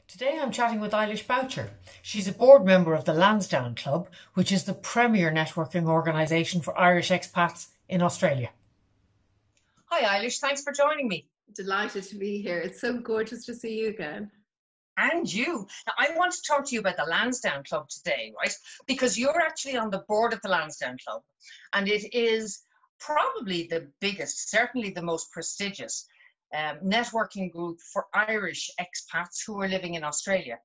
Today I'm chatting with Eilish Bouchier. She's a board member of the Lansdowne Club, which is the premier networking organisation for Irish expats in Australia. Hi Eilish, thanks for joining me. Delighted to be here. It's so gorgeous to see you again. And you. Now, I want to talk to you about the Lansdowne Club today, right? Because you're actually on the board of the Lansdowne Club, and it is probably the biggest, certainly the most prestigious networking group for Irish expats who are living in Australia.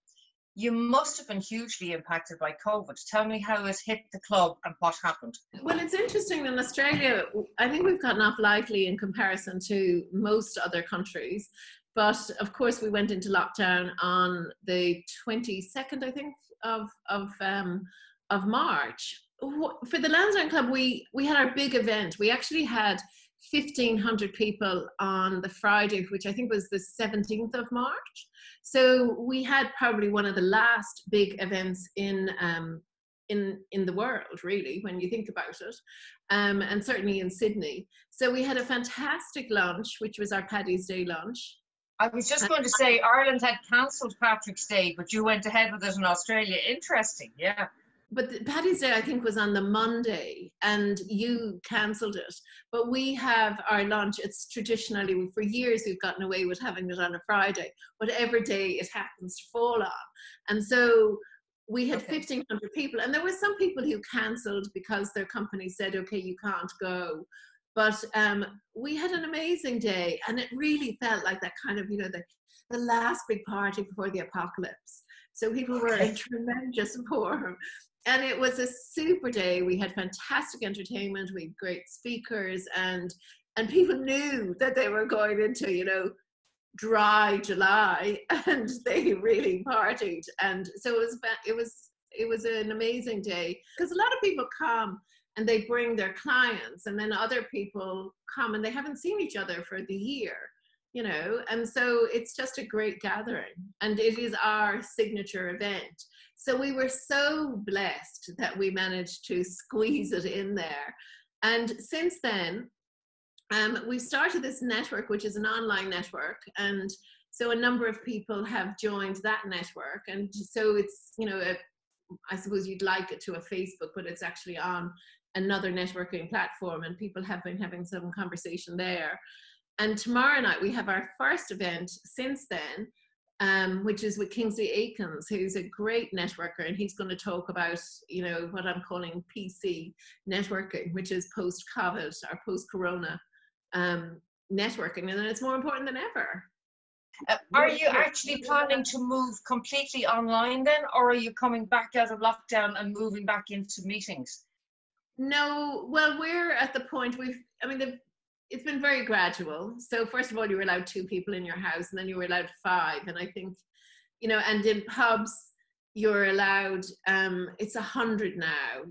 You must have been hugely impacted by COVID. Tell me how it hit the club and what happened. Well, it's interesting in Australia. I think we've gotten off lightly in comparison to most other countries. But of course, we went into lockdown on the 22nd, I think, of March. For the Lansdowne Club, we had our big event. We actually had 1,500 people on the Friday, which I think was the 17th of March. So we had probably one of the last big events in the world, really, when you think about it, and certainly in Sydney. So we had a fantastic lunch, which was our Paddy's Day lunch. I was just going to say Ireland had cancelled Patrick's Day, but you went ahead with it in Australia. Interesting, yeah. But the Paddy's Day, I think, was on the Monday, and you cancelled it. But we have our lunch. It's traditionally, for years, we've gotten away with having it on a Friday, whatever day it happens to fall on. And so we had 1,500 people, and there were some people who cancelled because their company said, okay, you can't go. But we had an amazing day, and it really felt like that kind of, the last big party before the apocalypse. So people were in tremendous form. And it was a super day. We had fantastic entertainment. We had great speakers, and people knew that they were going into, dry July, and they really partied. And so it was an amazing day, because a lot of people come and they bring their clients, and then other people come and they haven't seen each other for the year, and so it's just a great gathering, and it is our signature event. So we were so blessed that we managed to squeeze it in there. And since then, we've started this network, which is an online network. And so a number of people have joined that network. And so it's, I suppose you'd like it to a Facebook, but it's actually on another networking platform, and people have been having some conversation there. And tomorrow night we have our first event since then, which is with Kingsley Aikens, who's a great networker, and he's going to talk about, what I'm calling PC networking, which is post-COVID or post-corona networking, and it's more important than ever. Are you actually planning to move completely online then, or are you coming back out of lockdown and moving back into meetings? No, well, we're at the point it's been very gradual. So first of all, you were allowed 2 people in your house, and then you were allowed 5. And I think, and in pubs, you're allowed, it's 100 now,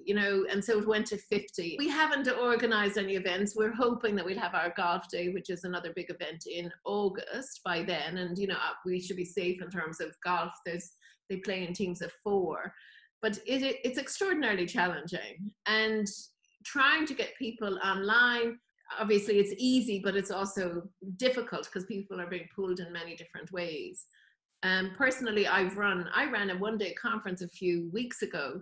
and so it went to 50. We haven't organized any events. We're hoping that we'll have our golf day, which is another big event in August by then. And, we should be safe in terms of golf. They play in teams of 4. But it's extraordinarily challenging. And trying to get people online, obviously it's easy, but it's also difficult because people are being pulled in many different ways. Personally, I ran a one-day conference a few weeks ago,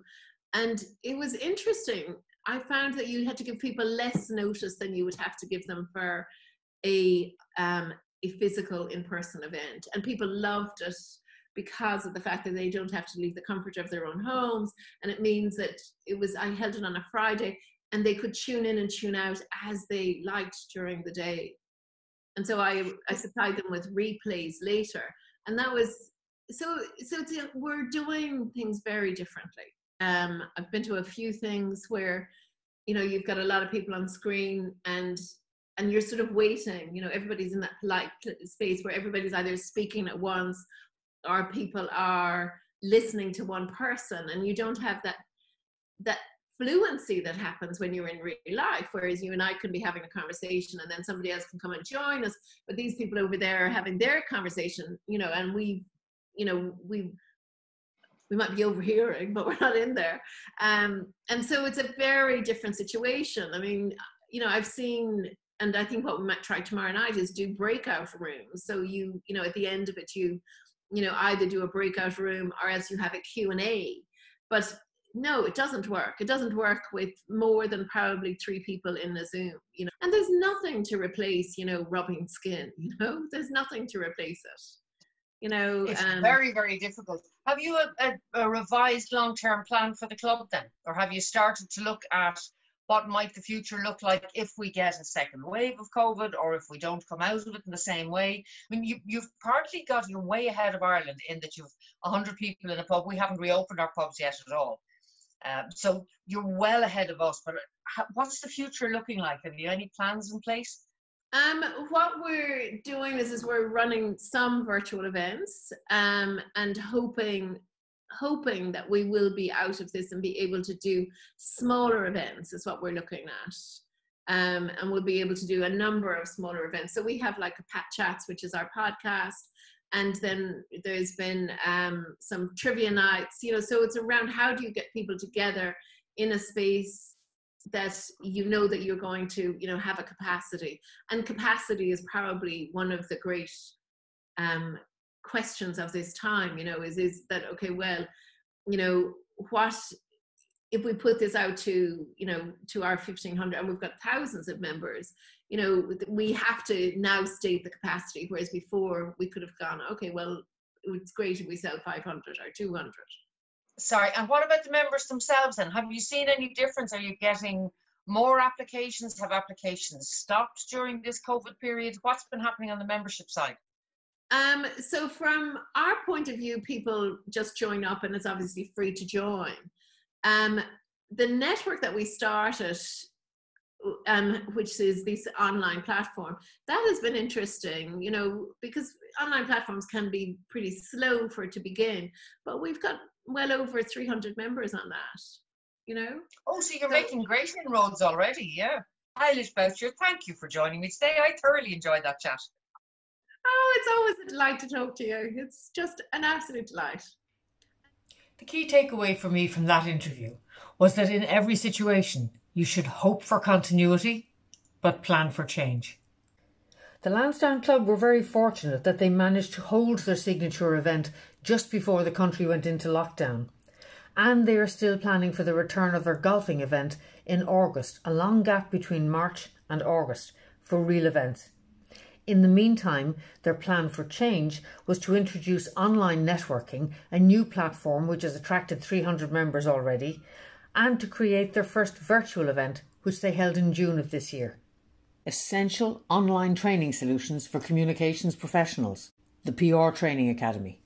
and it was interesting. I found that you had to give people less notice than you would have to give them for a physical in-person event, and people loved it because of the fact that they don't have to leave the comfort of their own homes. And it means that I held it on a Friday, and they could tune in and tune out as they liked during the day. And so I supplied them with replays later. And that was, so we're doing things very differently. I've been to a few things where, you've got a lot of people on screen, and you're sort of waiting, everybody's in that polite space where everybody's either speaking at once or people are listening to one person, and you don't have that fluency that happens when you're in real life, whereas you and I can be having a conversation and then somebody else can come and join us, but these people over there are having their conversation, and we might be overhearing, but we're not in there. And so it's a very different situation. I mean, I've seen, and I think what we might try tomorrow night is do breakout rooms. So at the end of it, you either do a breakout room or else you have a Q&A. But no, it doesn't work. It doesn't work with more than probably 3 people in a Zoom, and there's nothing to replace, rubbing skin, there's nothing to replace it. It's very, very difficult. Have you a revised long-term plan for the club then? Or have you started to look at what might the future look like if we get a second wave of COVID, or if we don't come out of it in the same way? I mean, you've partly got your way ahead of Ireland in that you've 100 people in a pub. We haven't reopened our pubs yet at all. So you're well ahead of us. But what's the future looking like? Have you any plans in place? What we're doing is we're running some virtual events, and hoping that we will be out of this and be able to do smaller events is what we're looking at. And we'll be able to do a number of smaller events. So we have like a Pat Chats, which is our podcast. And then there's been some trivia nights, so it's around how do you get people together in a space that that you're going to have a capacity, and capacity is probably one of the great questions of this time. Is that okay? Well, what if we put this out to to our 1,500, and we've got thousands of members? We have to now state the capacity, whereas before we could have gone, okay, well, it's great if we sell 500 or 200. Sorry, and what about the members themselves then? Have you seen any difference? Are you getting more applications? Have applications stopped during this COVID period? What's been happening on the membership side? So from our point of view, people just join up, and it's obviously free to join. The network that we started, which is this online platform, that has been interesting, because online platforms can be pretty slow for it to begin, but we've got well over 300 members on that, Oh, so you're making great inroads already, yeah. Eilish Bouchier, thank you for joining me today. I thoroughly enjoyed that chat. Oh, it's always a delight to talk to you. It's just an absolute delight. The key takeaway for me from that interview was that in every situation, you should hope for continuity, but plan for change. The Lansdowne Club were very fortunate that they managed to hold their signature event just before the country went into lockdown. And they are still planning for the return of their golfing event in August, a long gap between March and August, for real events. In the meantime, their plan for change was to introduce online networking, a new platform which has attracted 300 members already, and to create their first virtual event, which they held in June of this year. Essential online training solutions for communications professionals, the PR Training Academy.